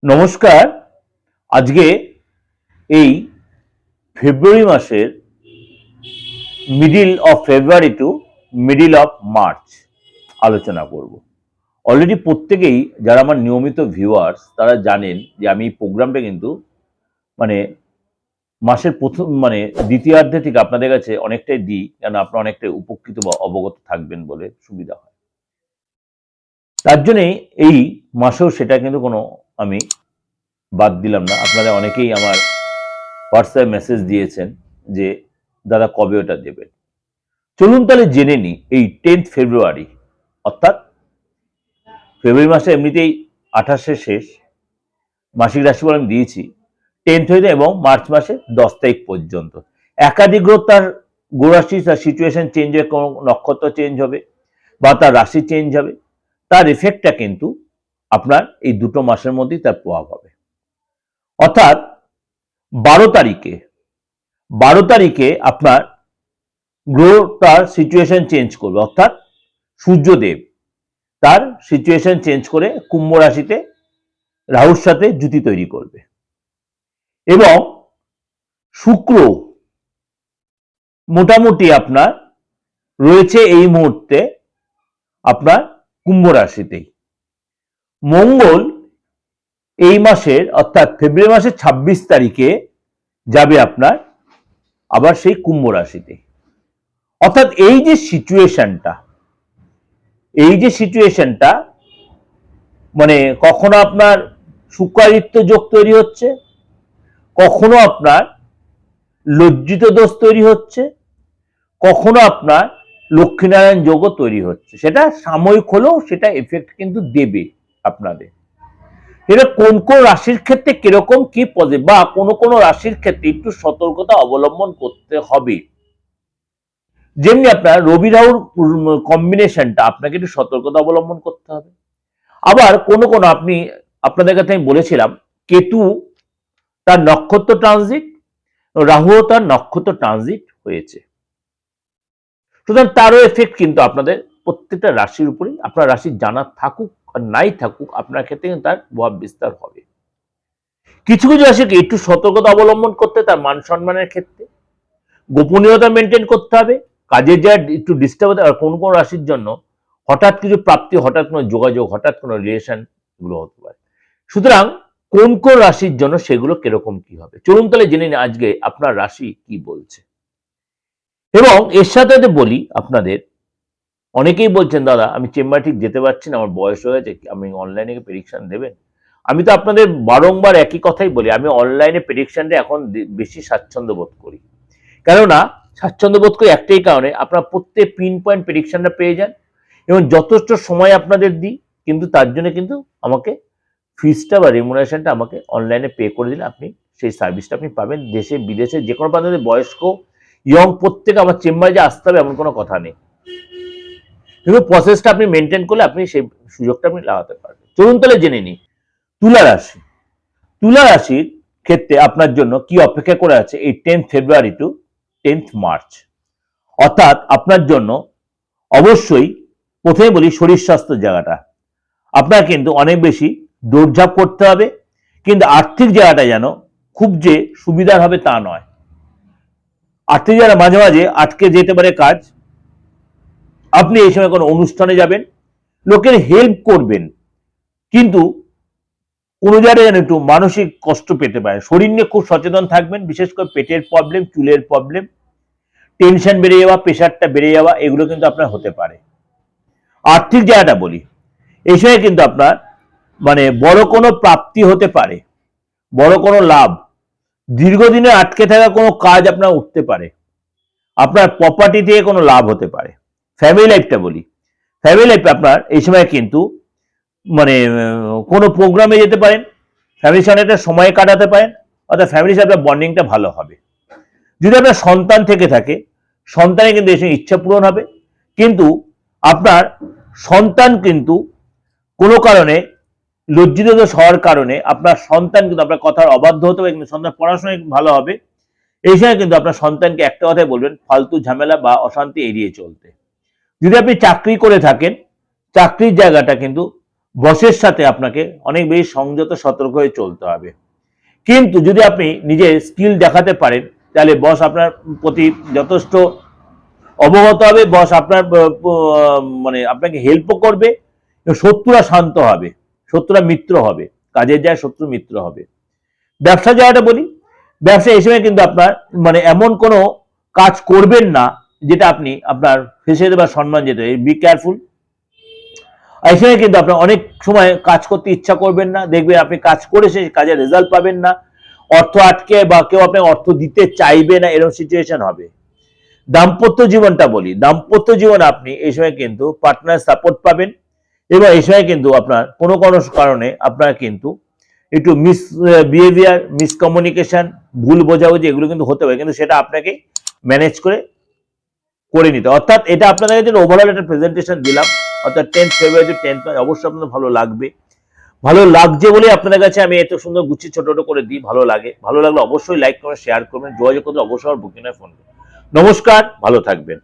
নমস্কার। আজকে এই ফেব্রুয়ারি মাসের middle of February to middle of March আলোচনা করব। অলরেডি প্রত্যেকেই যারা আমার নিয়মিত ভিউয়ার্স তারা জানেন যে আমি এই প্রোগ্রামটা কিন্তু মানে মাসের প্রথম দ্বিতীয়ার্ধে থেকে আপনাদের কাছে অনেকটাই দিই, কেন আপনারা অনেকটাই উপকৃত বা অবগত থাকবেন বলে সুবিধা হয়। তার জন্যই এই মাসেও সেটা কিন্তু কোনো আমি বাদ দিলাম না। আপনারা অনেকেই আমার হোয়াটসঅ্যাপ মেসেজ দিয়েছেন যে দাদা কবে ওটা দেবেন। চলুন তাহলে জেনে নিই এই 10th ফেব্রুয়ারি, অর্থাৎ ফেব্রুয়ারি মাসে এমনিতেই 28 শেষ, মাসিক রাশিফল আমি দিয়েছি 10th হইতে এবং মার্চ মাসে 10 তারিখ পর্যন্ত। একাধিক গ্রহ তার গোরাশি তার সিচুয়েশন চেঞ্জ হবে, কোনো নক্ষত্র চেঞ্জ হবে বা তার রাশি চেঞ্জ হবে, তার এফেক্টটা কিন্তু আপনার এই দুটো মাসের মধ্যেই তার প্রভাব হবে। অর্থাৎ 12 তারিখে আপনার গ্রহ তার সিচুয়েশন চেঞ্জ করবে, অর্থাৎ সূর্যদেব তার সিচুয়েশন চেঞ্জ করে কুম্ভ রাশিতে রাহুর সাথে জুতি তৈরি করবে এবং শুক্র মোটামুটি আপনার রয়েছে এই মুহূর্তে আপনার কুম্ভ রাশিতেই। মঙ্গল এই মাসের অর্থাৎ ফেব্রুয়ারি মাসের 26 তারিখে যাবে আপনার আবার সেই কুম্ভ রাশিতে। অর্থাৎ এই যে সিচুয়েশনটা মানে কখনো আপনার শুক্রাদিত্য যোগ তৈরি হচ্ছে, কখনো আপনার লজ্জিত দোষ তৈরি হচ্ছে, কখনো আপনার লক্ষ্মীনারায়ণ যোগও তৈরি হচ্ছে। সেটা সাময়িক হলেও সেটা এফেক্ট কিন্তু দেবে আপনাদের। এটা কোন কোন রাশির ক্ষেত্রে কিরকম কি পজিটিভ বা কোন রাশির ক্ষেত্রে একটু সতর্কতা অবলম্বন করতে হবে। যেমনি আপনার রবি রাহুর কম্বিনেশনটা আপনাকে একটু সতর্কতা অবলম্বন করতে হবে। আবার কোন আপনাদের কাছে আমি বলেছিলাম কেতু তার নক্ষত্র ট্রানজিট, রাহুও তার নক্ষত্র ট্রানজিট হয়েছে, সুতরাং তারও এফেক্ট কিন্তু আপনাদের প্রত্যেকটা রাশির উপরেই, আপনার রাশির জানা থাকুক আর নাই থাকুক আপনার ক্ষেত্রে কিন্তু তার প্রভাব বিস্তার হবে। কিছু কিছু রাশিকে একটু সতর্কতা অবলম্বন করতে, তার মান সম্মানের ক্ষেত্রে গোপনীয়তা মেনটেন করতে হবে, কাজের জায়গায় একটু ডিস্টার্ব হতে। আর কোন কোন রাশির জন্য হঠাৎ কিছু প্রাপ্তি, হঠাৎ কোনো যোগাযোগ, হঠাৎ কোনো রিলেশন এগুলো হতে পারে। সুতরাং কোন কোন রাশির জন্য সেগুলো কিরকম কি হবে চলুন তাহলে জেনে নিই আজকে আপনার রাশি কি বলছে। এবং এর সাথে বলি আপনাদের, অনেকেই বলছেন দাদা আমি চেম্বার ঠিক যেতে পারছি না, আমার বয়স হয়ে গেছে, আমি অনলাইনে প্রেডিকশন দেবেন। আমি তো আপনাদের বারংবার একই কথাই বলি, আমি অনলাইনে প্রেডিকশনটা এখন বেশি স্বাচ্ছন্দ্য বোধ করি। কেননা স্বাচ্ছন্দ্য বোধ করি একটাই কারণে, আপনারা প্রত্যেক পিন পয়েন্ট প্রেডিকশনটা পেয়ে যান এবং যথেষ্ট সময় আপনাদের দিই, কিন্তু তার জন্য কিন্তু আমাকে ফিসটা বা রেমুনারেশনটা আমাকে অনলাইনে পে করে দিলে আপনি সেই সার্ভিসটা আপনি পাবেন। দেশে বিদেশে যে কোনো প্রান্তে বয়স্ক ইয়ং প্রত্যেকে আমার চেম্বারে যে আসতে হবে এমন কোনো কথা নেই, কিন্তু প্রসেসটা আপনি মেনটেন করলে আপনি সেই সুযোগটা আপনি লাগাতে পারবেন। চলুন তাহলে জেনে নিই তুলা রাশির ক্ষেত্রে আপনার জন্য কি অপেক্ষা করে আছে এই 10th ফেব্রুয়ারি টু 10th মার্চ। অর্থাৎ আপনার জন্য অবশ্যই প্রথমে বলি শরীর স্বাস্থ্যের জায়গাটা আপনার কিন্তু অনেক বেশি দৌড়ঝাঁপ করতে হবে, কিন্তু আর্থিক জায়গাটা যেন খুব যে সুবিধার হবে তা নয়। আর্থিক জায়গা মাঝে মাঝে আটকে যেতে পারে কাজ, আপনি এই সময় কোনো অনুষ্ঠানে যাবেন, লোকের হেল্প করবেন, কিন্তু কোনো জায়গায় যেন একটু মানসিক কষ্ট পেতে পারে। শরীর নিয়ে খুব সচেতন থাকবেন, বিশেষ করে পেটের প্রবলেম, চুলের প্রবলেম, টেনশন বেড়ে যাওয়া, প্রেশারটা বেড়ে যাওয়া, এগুলো কিন্তু আপনার হতে পারে। আর্থিক জায়গাটা বলি, এই সময় কিন্তু আপনার বড় কোনো প্রাপ্তি হতে পারে, বড় কোনো লাভ, দীর্ঘদিনে আটকে থাকা কোনো কাজ আপনার উঠতে পারে, আপনার প্রপার্টি থেকে কোনো লাভ হতে পারে। ফ্যামিলি লাইফটা বলি, ফ্যামিলি লাইফে আপনার এই সময় কিন্তু কোনো প্রোগ্রামে যেতে পারেন, ফ্যামিলির সাথে একটা সময় কাটাতে পারেন, অর্থাৎ ফ্যামিলির সাথে বন্ডিংটা ভালো হবে। যদি আপনার সন্তান থেকে থাকে, সন্তানের কিন্তু এই সময় ইচ্ছা পূরণ হবে, কিন্তু আপনার সন্তান কিন্তু কোনো কারণে লজ্জিত হওয়ার কারণে আপনার সন্তান কিন্তু আপনার কথার অবাধ্য হতে পারে, কিন্তু সন্তান পড়াশোনায় ভালো হবে। এই সময় কিন্তু আপনার সন্তানকে একটা কথাই বলবেন, ফালতু ঝামেলা বা অশান্তি এড়িয়ে চলতে। যদি আপনি চাকরি করে থাকেন, চাকরির জায়গাটা কিন্তু বসের সাথে আপনাকে অনেক বেশি সংযত সতর্ক হয়ে চলতে হবে। কিন্তু যদি আপনি নিজের স্কিল দেখাতে পারেন তাহলে বস আপনার প্রতি যথেষ্ট অবগত হবে, বস আপনার মানে আপনাকে হেল্পও করবে, শত্রুরা শান্ত হবে, শত্রুরা মিত্র হবে, কাজের যায় শত্রু মিত্র হবে। ব্যবসা জায়গাটা বলি, ব্যবসা এই সময় কিন্তু আপনার মানে এমন কোনো কাজ করবেন না যেটা আপনি আপনার ফেসে বা সম্মান যেতে, বি কেয়ারফুল। এই সময় কিন্তু আপনার অনেক সময় কাজ করতে ইচ্ছা করবেন না, দেখবেন আপনি কাজ করে সেই কাজের রেজাল্ট পাবেন না, অর্থ আটকে বা কেউ আপনাকে অর্থ দিতে চাইবে না, এরকম সিচুয়েশন হবে। দাম্পত্য জীবনটা বলি, দাম্পত্য জীবন আপনি এই সময় কিন্তু পার্টনার সাপোর্ট পাবেন, এবং এই সময় কিন্তু আপনার কোনো কোনো কারণে আপনার কিন্তু একটু মিস বিহেভিয়ার, মিসকমিউনিকেশন, ভুল বোঝাবুঝি এগুলো কিন্তু হতে পারে, কিন্তু সেটা আপনাকে ম্যানেজ করে নিতে। অর্থাৎ এটা আপনাদের কাছে ওভারঅল একটা প্রেজেন্টেশন দিলাম, অর্থাৎ 10th ফেব্রুয়ারি 10th অবশ্যই আপনাদের ভালো লাগবে। ভালো লাগছে বলে আপনাদের কাছে আমি এত সুন্দর গুছিয়ে ছোট ছোট করে দিই, ভালো লাগে। ভালো লাগলে অবশ্যই লাইক করবেন, শেয়ার করবেন, যোগাযোগ করতে অবশ্যই আমার বুকিং ফোন করবেন। নমস্কার, ভালো থাকবেন।